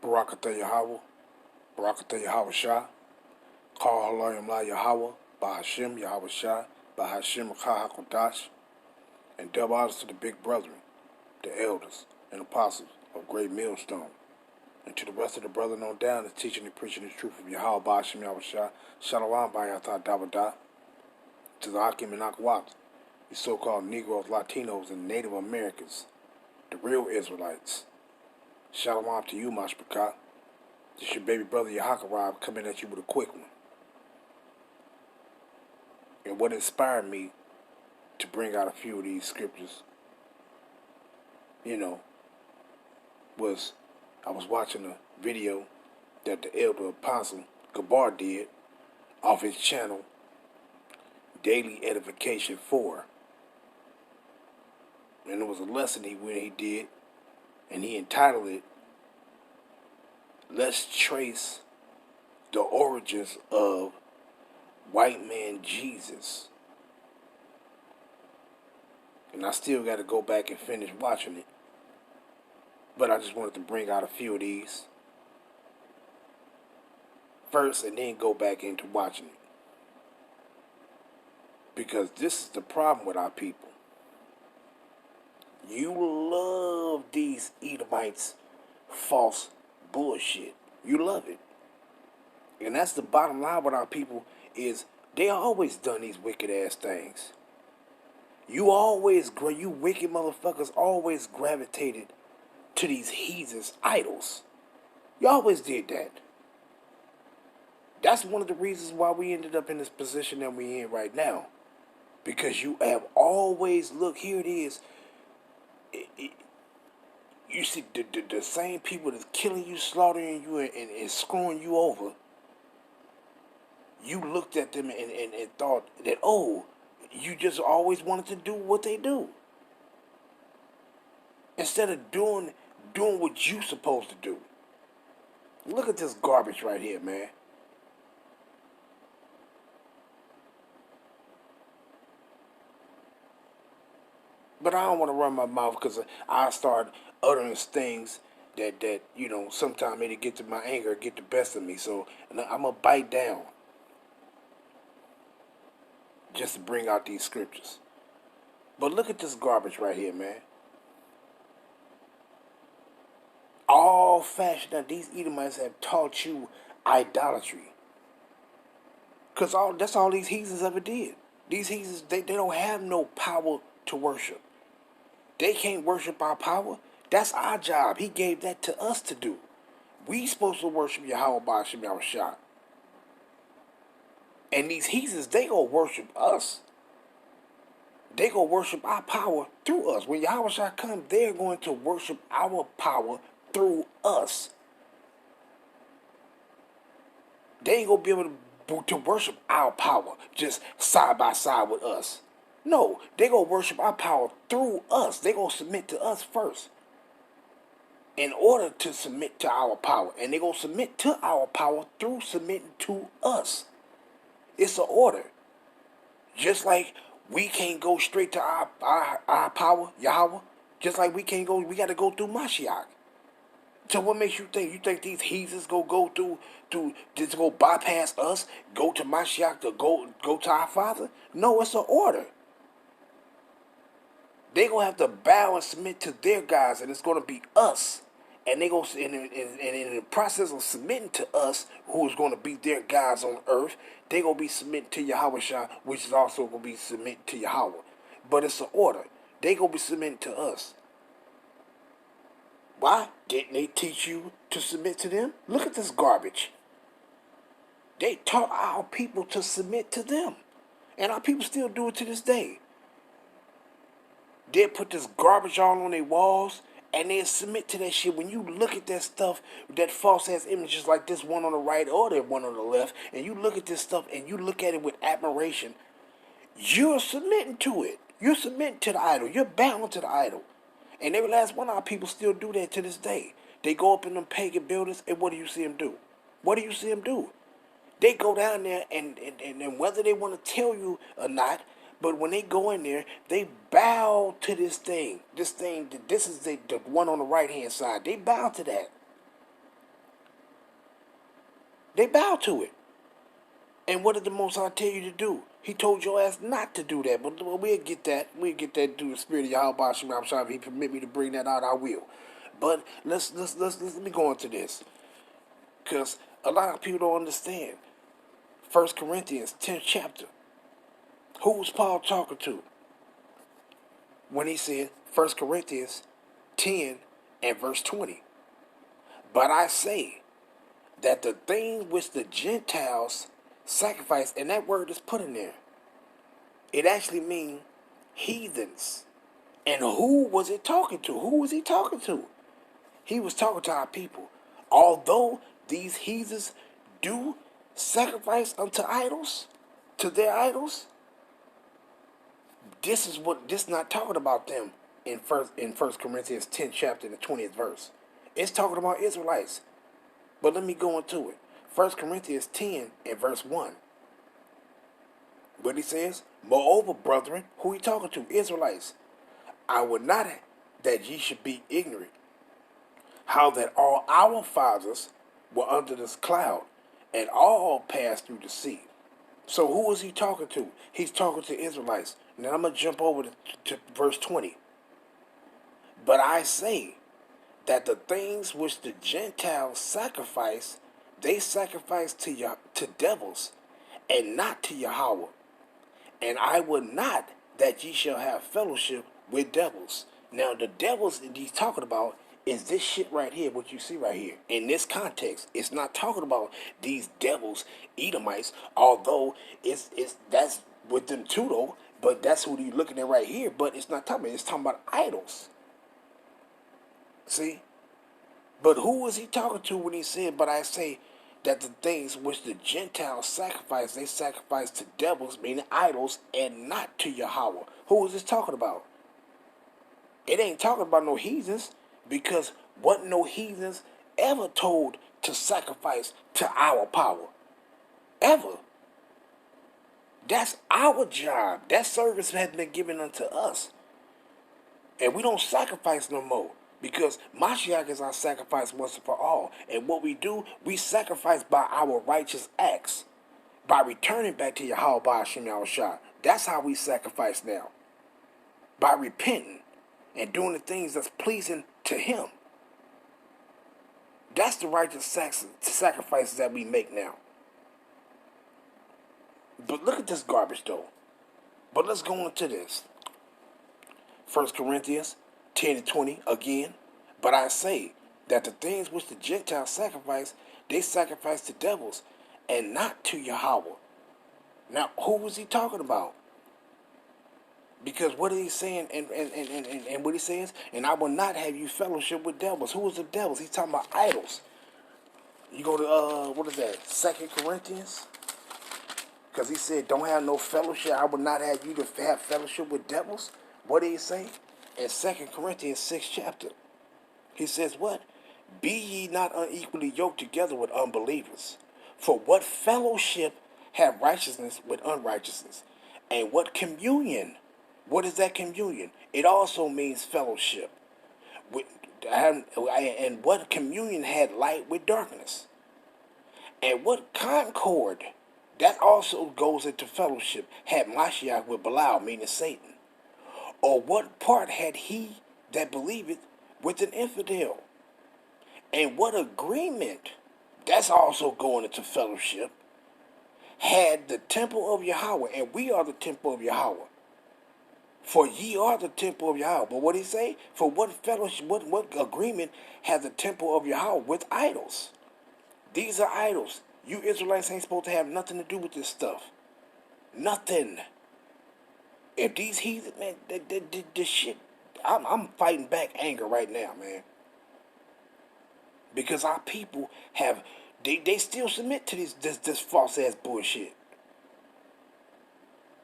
Barakatah Yahweh, Barakatah Yahweh Shah, Call Halayim La Yahweh, Bahashim Yahweh Shah, Bahashim Chah HaKodash, and double honors to the big brethren, the elders and apostles of Great Millstone, and to the rest of the brethren on down that's teaching and preaching the truth of Yahweh Bahashim Yahweh Shah, Shalom Bayatah Dabadah, to the Akim and Akwat, the so-called Negroes, Latinos, and Native Americans, the real Israelites. Shalom to you, Mashpachah. This your baby brother Yahakarab coming at you with a quick one. And what inspired me to bring out a few of these scriptures, was I was watching a video that the elder apostle Gabar did off his channel, Daily Edification 4. And it was a lesson he did, and he entitled it, Let's Trace the Origins of White Man Jesus. And I still got to go back and finish watching it. But I just wanted to bring out a few of these first and then go back into watching it. Because this is the problem with our people. You love these Edomites' false bullshit. You love it. And that's the bottom line with our people is they always done these wicked ass things. You wicked motherfuckers always gravitated to these heathens idols. You always did that. That's one of the reasons why we ended up in this position that we're in right now. Because you have always, look, here it is. You see the same people that's killing you, slaughtering you, and screwing you over. You looked at them and thought that, oh, you just always wanted to do what they do. Instead of doing what you supposed to do. Look at this garbage right here, man. But I don't want to run my mouth because I start uttering things that sometimes it'll get to my anger, get the best of me. So I'm going to bite down just to bring out these scriptures. But look at this garbage right here, man. All fashion. Now, these Edomites have taught you idolatry. Because that's all these heathens ever did. These heathens, they don't have no power to worship. They can't worship our power. That's our job. He gave that to us to do. We supposed to worship Yahweh Ba'ashem Yahweh Shah. And these heathens, they gonna worship us. They gonna worship our power through us. When Yahweh Shah comes, they're going to worship our power through us. They ain't gonna be able to worship our power just side by side with us. No, they gonna worship our power through us. They gonna submit to us first in order to submit to our power. And they gonna submit to our power through submitting to us. It's an order. Just like we can't go straight to our power, Yahweh. Just like we got to go through Mashiach. So what makes you think? You think these heathens go just go bypass us, go to Mashiach to go to our Father? No, it's an order. They gonna have to bow and submit to their gods, and it's gonna be us. And they gonna in the process of submitting to us, who is gonna be their gods on earth, they gonna be submitting to Yahweh Shah, which is also gonna be submitting to Yahweh. But it's an order. They gonna be submitting to us. Why? Didn't they teach you to submit to them? Look at this garbage. They taught our people to submit to them. And our people still do it to this day. They put this garbage all on their walls, and they submit to that shit. When you look at that stuff, that false-ass images like this one on the right or that one on the left, and you look at this stuff and you look at it with admiration, you're submitting to it. You're submitting to the idol. You're bowing to the idol. And every last one of our people still do that to this day. They go up in them pagan buildings, and what do you see them do? What do you see them do? They go down there, and whether they want to tell you or not, but when they go in there, they bow to this thing. This is the one on the right-hand side. They bow to that. They bow to it. And what did the Most High tell you to do? He told your ass not to do that. But we'll get that. We'll get that through the spirit of Yahweh Shem Shah. If he permit me to bring that out, I will. But let me go into this. Because a lot of people don't understand. 1 Corinthians 10th chapter. Who was Paul talking to? When he said 1 Corinthians 10 and verse 20. But I say that the things which the Gentiles sacrifice, and that word is put in there, it actually means heathens. And who was it talking to? Who was he talking to? He was talking to our people. Although these heathens do sacrifice unto idols, to their idols, this is not talking about them in First Corinthians 10 chapter, the 20th verse. It's talking about Israelites. But let me go into it. 1 Corinthians 10 and verse 1. What he says? Moreover, brethren, who he talking to? Israelites. I would not that ye should be ignorant, how that all our fathers were under this cloud, and all passed through the sea. So who is he talking to? He's talking to Israelites. Now I'm going to jump over to verse 20. But I say that the things which the Gentiles sacrifice, they sacrifice to devils, and not to Yahweh. And I would not that ye shall have fellowship with devils. Now the devils that he's talking about is this shit right here, what you see right here. In this context, it's not talking about these devils, Edomites, although that's with them too though, but that's who you're looking at right here, but it's not talking about, it's talking about idols. See? But who was he talking to when he said, but I say that the things which the Gentiles sacrifice, they sacrifice to devils, meaning idols, and not to Yahweh? Who was this talking about? It ain't talking about no heathens, because wasn't no heathens ever told to sacrifice to our power. Ever. That's our job. That service has been given unto us. And we don't sacrifice no more. Because Mashiach is our sacrifice once and for all. And what we do, we sacrifice by our righteous acts. By returning back to Yahweh Hashem Yahushua. That's how we sacrifice now. By repenting and doing the things that's pleasing to him. That's the righteous sacrifices that we make now. But look at this garbage though. But let's go into this. 1 Corinthians 10 and 20 again. But I say that the things which the Gentiles sacrifice, they sacrifice to devils and not to Yahweh. Now, who was he talking about? Because what is he saying, and what he says, and I will not have you fellowship with devils. Who is the devils? He's talking about idols. You go to, what is that, 2 Corinthians? Because he said, don't have no fellowship. I will not have you to have fellowship with devils. What did he say? In 2 Corinthians 6 chapter. He says what? Be ye not unequally yoked together with unbelievers. For what fellowship have righteousness with unrighteousness? And what communion? What is that communion? It also means fellowship. And what communion had light with darkness? And what concord? That also goes into fellowship. Had Mashiach with Belial, meaning Satan. Or what part had he that believeth with an infidel? And what agreement? That's also going into fellowship. Had the temple of Yahweh, and we are the temple of Yahweh. For ye are the temple of Yahweh. But what did he say? For what fellowship, what agreement has the temple of Yahweh with idols? These are idols. You Israelites ain't supposed to have nothing to do with this stuff. Nothing. If these heathen, man, this shit, I'm fighting back anger right now, man. Because our people have, they still submit to this false ass bullshit.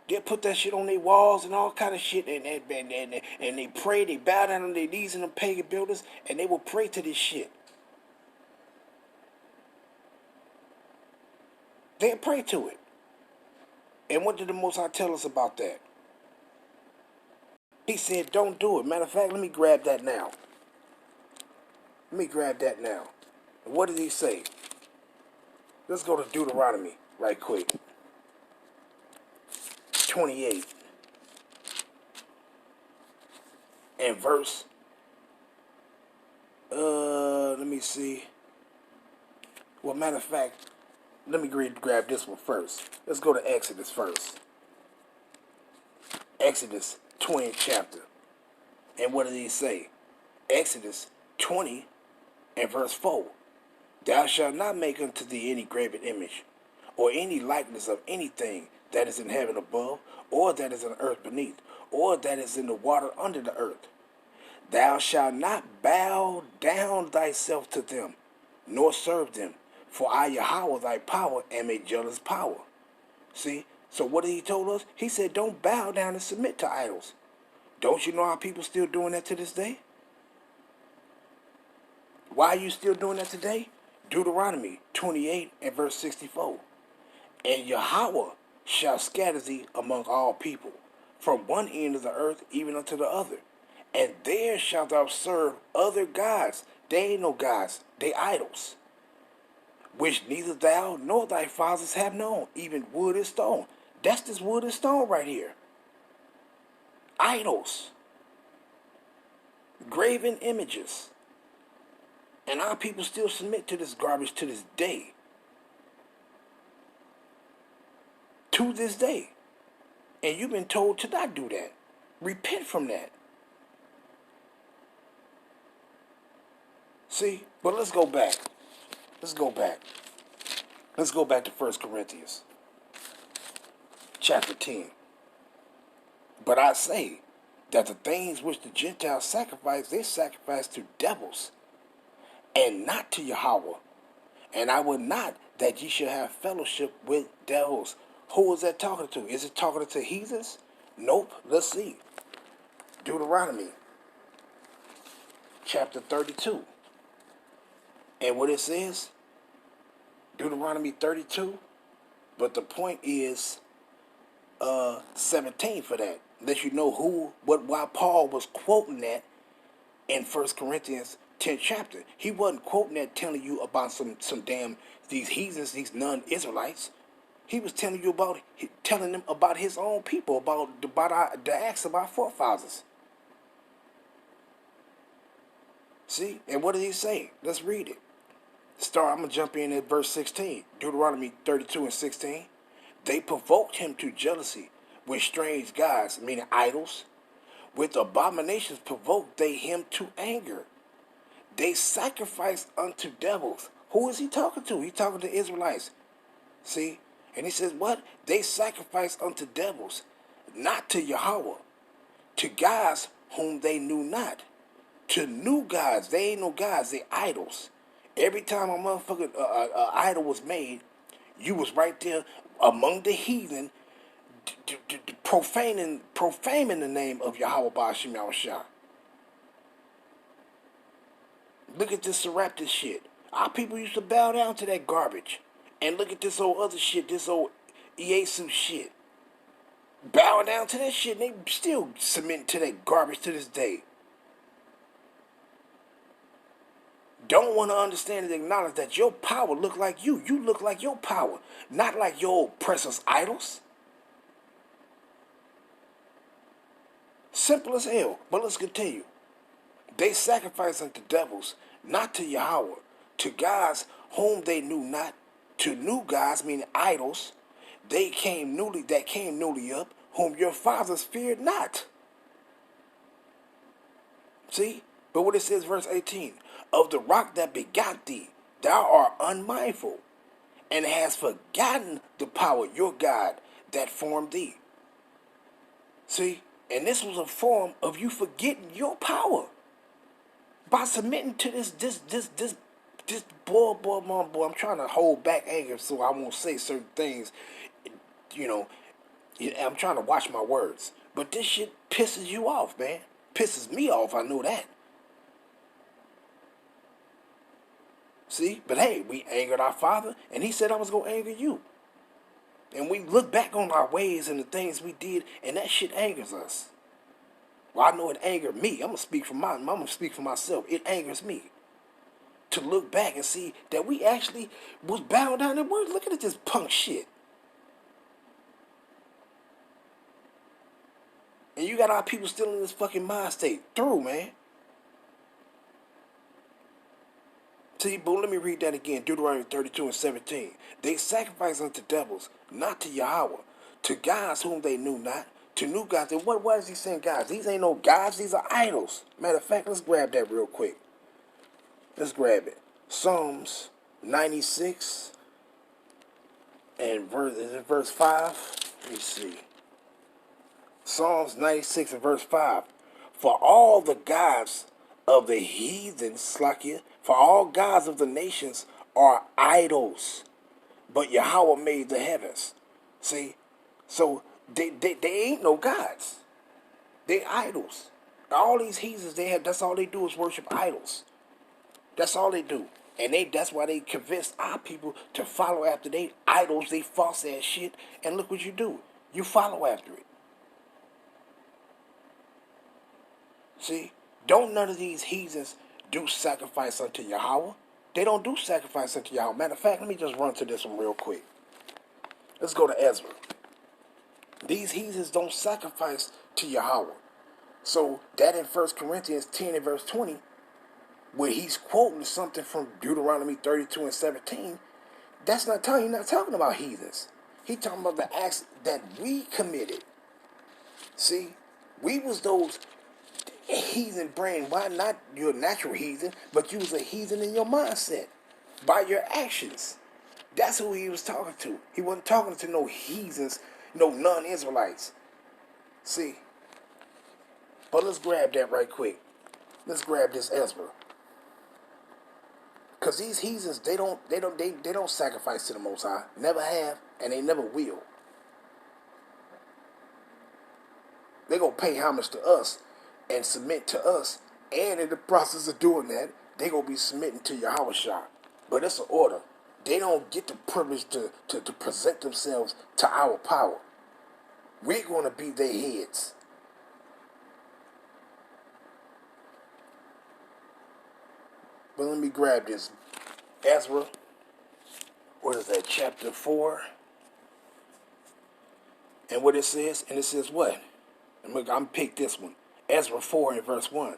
They put that shit on their walls and all kind of shit, and they pray, they bow down on their knees in the pagan buildings, and they will pray to this shit. They pray to it. And what did the Most High tell us about that? He said, don't do it. Matter of fact, let me grab that now. Let me grab that now. What did he say? Let's go to Deuteronomy right quick. 28 and verse, let me see. Well, matter of fact, let me grab this one first. Let's go to Exodus first. Exodus 20th chapter. And what did he say? Exodus 20 and verse 4. Thou shalt not make unto thee any graven image, or any likeness of anything that is in heaven above, or that is in the earth beneath, or that is in the water under the earth. Thou shalt not bow down thyself to them, nor serve them, for I, Yahweh, thy power, am a jealous power. See? So what did he told us? He said, don't bow down and submit to idols. Don't you know how people still doing that to this day? Why are you still doing that today? Deuteronomy 28 and verse 64. And Yahweh shall scatter thee among all people, from one end of the earth even unto the other. And there shalt thou serve other gods. They ain't no gods, they idols, which neither thou nor thy fathers have known, even wood and stone. That's this wood and stone right here. Idols. Graven images. And our people still submit to this garbage to this day. To this day. And you've been told to not do that. Repent from that. See? But let's go back. Let's go back. Let's go back to 1 Corinthians. Chapter 10. But I say that the things which the Gentiles sacrifice, they sacrifice to devils, and not to Yahweh. And I will not that ye should have fellowship with devils. Who is that talking to? Is it talking to heathens? Nope. Let's see. Deuteronomy chapter 32. And what it says? Deuteronomy 32. But the point is 17 for that. Let you know why Paul was quoting that in 1 Corinthians 10th chapter. He wasn't quoting that telling you about some damn these heathens, these non-Israelites. He was telling them about his own people, about the acts of our forefathers. See? And what did he say? Let's read it. I'm going to jump in at verse 16. Deuteronomy 32 and 16. They provoked him to jealousy with strange gods, meaning idols. With abominations provoked they him to anger. They sacrificed unto devils. Who is he talking to? He's talking to Israelites. See? And he says what? They sacrificed unto devils, not to Yahweh, to gods whom they knew not. To new gods. They ain't no gods. They idols. Every time a motherfucking idol was made, you was right there among the heathen, profaning the name of Yahweh Ba'ashim Yahushua. Look at this Seraptis shit. Our people used to bow down to that garbage. And look at this old other shit, this old Iesu shit. Bowing down to that shit, and they still submitting to that garbage to this day. Don't want to understand and acknowledge that your power look like you. You look like your power, not like your oppressors' idols. Simple as hell, but let's continue. They sacrificed unto devils, not to Yahweh, to gods whom they knew not, to new gods, meaning idols, that came newly up, whom your fathers feared not. See? But what it says, verse 18, of the rock that begot thee, thou art unmindful, and hast forgotten the power, your God, that formed thee. See? And this was a form of you forgetting your power. By submitting to this boy, I'm trying to hold back anger so I won't say certain things. I'm trying to watch my words. But this shit pisses you off, man. Pisses me off, I know that. See? But hey, we angered our father, and he said I was going to anger you. And we look back on our ways and the things we did, and that shit angers us. Well, I know it angered me. I'm gonna speak for myself. It angers me to look back and see that we actually was bowing down and worship. Look at this punk shit. And you got our people still in this fucking mind state. Through, man. See, but let me read that again. Deuteronomy 32 and 17. They sacrifice unto devils, not to Yahweh, to gods whom they knew not, to new gods. And what is he saying, guys? These ain't no gods, these are idols. Matter of fact, let's grab that real quick. Let's grab it. Psalms 96 and verse 5. Let me see. Psalms 96 and verse 5. For all the gods of the heathen, Slakia, for all gods of the nations are idols, but Yahweh made the heavens. See? So they ain't no gods. They idols. All these heathens, that's all they do is worship idols. That's all they do. And that's why they convinced our people to follow after they idols, they false ass shit. And look what you do. You follow after it. See? Don't none of these heathens do sacrifice unto Yahweh. They don't do sacrifice unto Yahweh. Matter of fact, let me just run to this one real quick. Let's go to Ezra. These heathens don't sacrifice to Yahweh. So that in 1 Corinthians 10 and verse 20, where he's quoting something from Deuteronomy 32 and 17, that's not talking, he's not talking about heathens. He's talking about the acts that we committed. See, we was those heathen brain. Why not your natural heathen, but you was a heathen in your mindset by your actions. That's who he was talking to. He wasn't talking to no heathens, no non-Israelites. See, but let's grab that right quick. Let's grab this Ezra, because these heathens they don't sacrifice to the Most High. Never have, and they never will. They gonna pay homage to us and submit to us, and in the process of doing that, they gonna be submitting to Yahushua. But it's an order. They don't get the privilege to present themselves to our power. We're gonna be their heads. But let me grab this. Ezra, what is that, chapter 4? And what it says, and it says what? I'm pick this one. Ezra 4 and verse 1.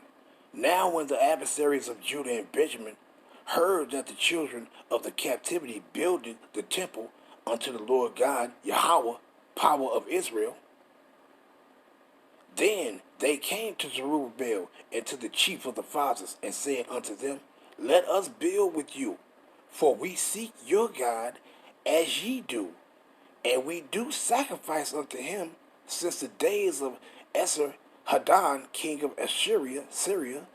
Now when the adversaries of Judah and Benjamin heard that the children of the captivity builded the temple unto the Lord God, Yahweh, power of Israel, then they came to Zerubbabel and to the chief of the fathers, and said unto them, Let us build with you, for we seek your God as ye do, and we do sacrifice unto him since the days of Esarhaddon, king of Syria,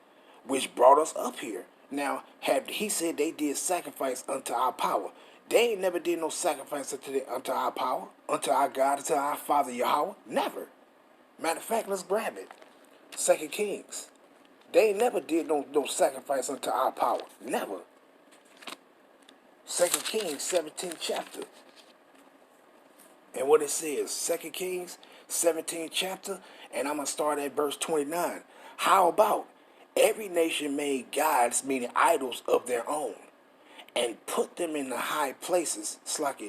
which brought us up here. Now, he said they did sacrifice unto our power. They ain't never did no sacrifice unto our power, unto our God, unto our Father Yahweh. Never. Matter of fact, let's grab it. 2 Kings. They ain't never did no sacrifice unto our power. Never. 2 Kings, 17th chapter. And what it says, 2 Kings, 17th chapter, and I'm going to start at verse 29. How about every nation made gods, meaning idols of their own, and put them in the high places,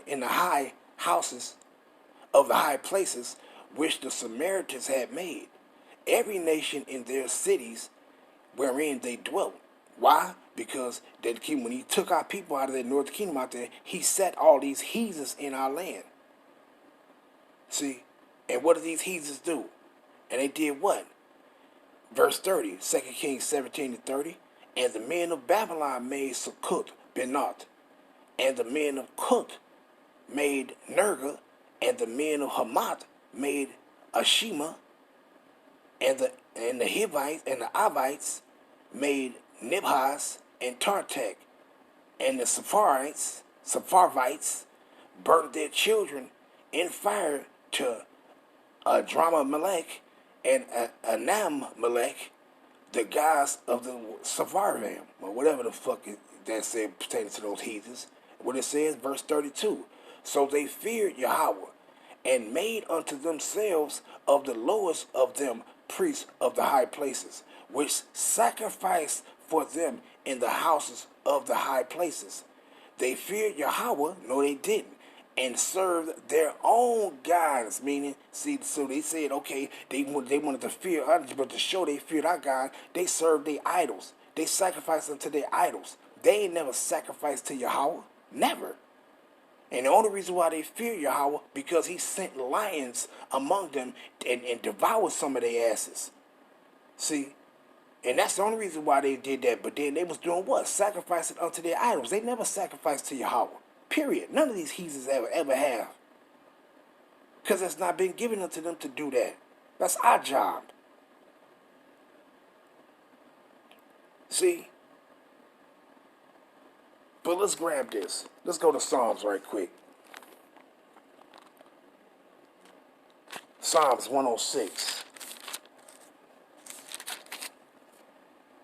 in the high houses of the high places, which the Samaritans had made, every nation in their cities wherein they dwelt. Why? Because when he took our people out of the northern kingdom out there, he set all these heathens in our land. See? And what did these heathens do? And they did what? Verse 30, 2 Kings 17 and 30. And the men of Babylon made Sukkot Benot, and the men of Kut made Nergal, and the men of Hamath made Ashima, and the Hivites and the Avites made Nibhaz and Tartak, and the Sepharvites burnt their children in fire to Adramelech and Anam-melech, the gods of the Sepharvaim, or whatever the fuck that said pertaining to those heathens. What it says, verse 32. So they feared Yahweh, and made unto themselves of the lowest of them priests of the high places, which sacrificed for them in the houses of the high places. They feared Yahweh, no they didn't, and served their own gods. Meaning, see, so they said, okay, they wanted to fear others, but to show they feared our God, they served their idols. They sacrificed unto their idols. They ain't never sacrificed to Yahweh, never. And the only reason why they fear Yahweh, because he sent lions among them and devoured some of their asses. See? And that's the only reason why they did that. But then they was doing what? Sacrificing unto their idols. They never sacrificed to Yahweh. Period. None of these heathens ever have. Because it's not been given unto them to do that. That's our job. See? But let's grab this. Let's go to Psalms right quick. Psalms 106.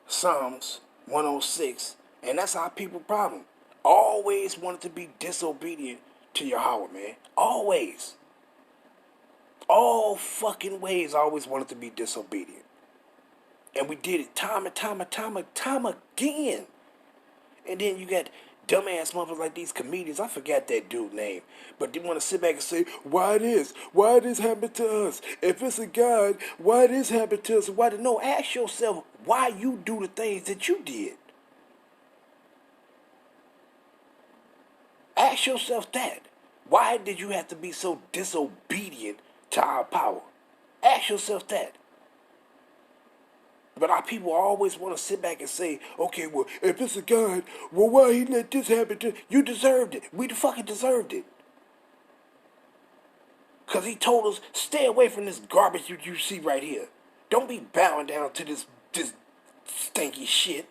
Psalms 106. And that's our people problem. Always wanted to be disobedient to Yahweh, man. Always. All fucking ways always wanted to be disobedient. And we did it time and time again. And then you got dumbass motherfuckers like these comedians. I forgot that dude's name. But they want to sit back and say, why this? Why this happened to us? If it's a God, why this happened to us? Why? No, ask yourself why you do the things that you did. Ask yourself that. Why did you have to be so disobedient to our power? Ask yourself that. But our people always want to sit back and say, okay, well, if it's a God, well, why he let this happen to you? Deserved it. We fucking deserved it. Because he told us, stay away from this garbage you see right here. Don't be bowing down to this stinky shit.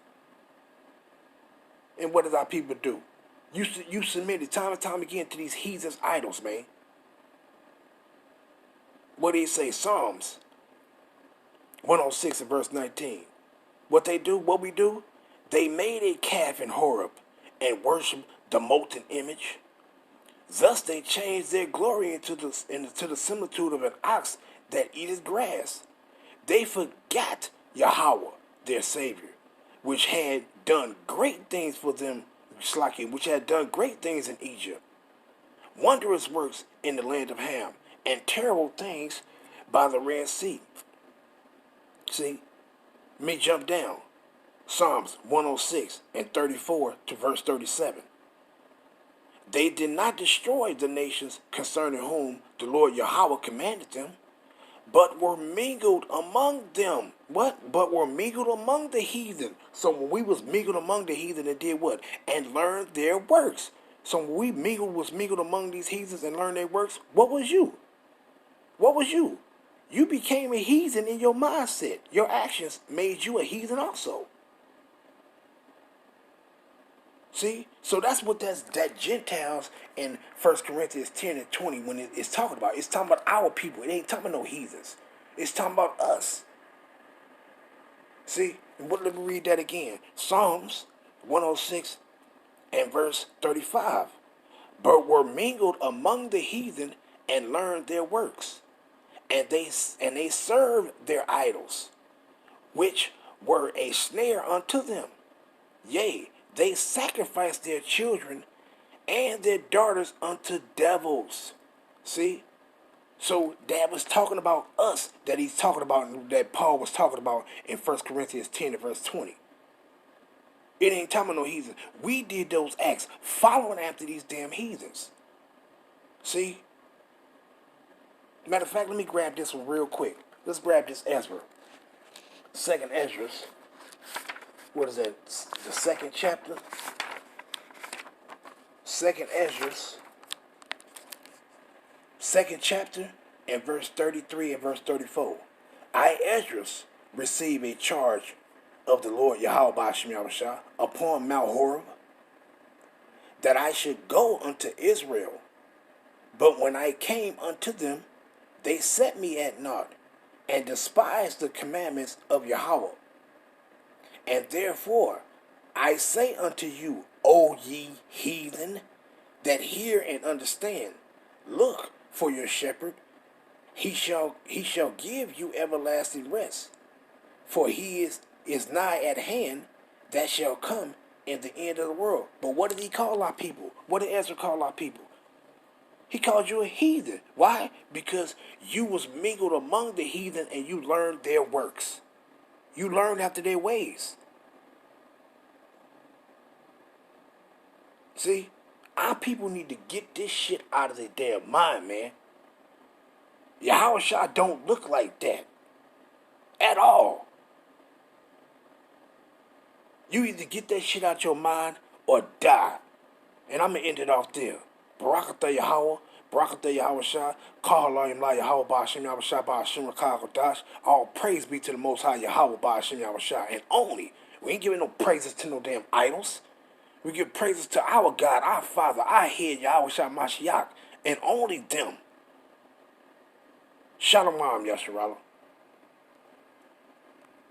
And what does our people do? You submitted time and time again to these heathens idols, man. What do he say? Psalms 106 and verse 19. What they do, what we do, they made a calf in Horeb and worshiped the molten image. Thus they changed their glory into the similitude of an ox that eateth grass. They forgot Yahweh, their Savior, which had done great things for them, which had done great things in Egypt, wondrous works in the land of Ham, and terrible things by the Red Sea. See, let me jump down. Psalms 106 and 34 to verse 37. They did not destroy the nations concerning whom the Lord Yahweh commanded them, but were mingled among them. What? But were mingled among the heathen. So when we was mingled among the heathen and did what? And learned their works. So when we was mingled among these heathens and learned their works, what was you? What was you? You became a heathen in your mindset. Your actions made you a heathen also. See? So that's what that Gentiles in 1 Corinthians 10 and 20 when it's talking about. It's talking about our people. It ain't talking about no heathens. It's talking about us. See? Let me read that again. Psalms 106 and verse 35. But were mingled among the heathen and learned their works. And they served their idols, which were a snare unto them. Yea, they sacrificed their children and their daughters unto devils. See? So that was talking about us, that he's talking about, that Paul was talking about in 1 Corinthians 10 and verse 20. It ain't talking about no heathens. We did those acts following after these damn heathens. See? Matter of fact, let me grab this one real quick. Let's grab this Ezra. Second Ezra. What is that? The second chapter? Second Ezra. Second chapter and verse 33 and verse 34. I, Ezra, receive a charge of the Lord Yahweh Ba'ashem Yahushua upon Mount Horeb, that I should go unto Israel. But when I came unto them, they set me at naught, and despised the commandments of Yahweh. And therefore I say unto you, O ye heathen, that hear and understand, look for your shepherd, he shall give you everlasting rest. For he is nigh at hand, that shall come in the end of the world. But what did he call our people? What did Ezra call our people? He called you a heathen. Why? Because you was mingled among the heathen and you learned their works. You learned after their ways. See, our people need to get this shit out of their damn mind, man. Yahushua don't look like that. At all. You either get that shit out your mind or die. And I'm going to end it off there. Barakatah Yahweh, Barakatah Yahushua, Kahalayim La Yahweh Ba'ashem Yahushua Ba'ashem Rakah. All praise be to the Most High Yahweh Ba'ashem Yahushua. And only, we ain't giving no praises to no damn idols. We give praises to our God, our Father, our head, Yahushua Mashiach, and only them. Shalom, Yasharallah.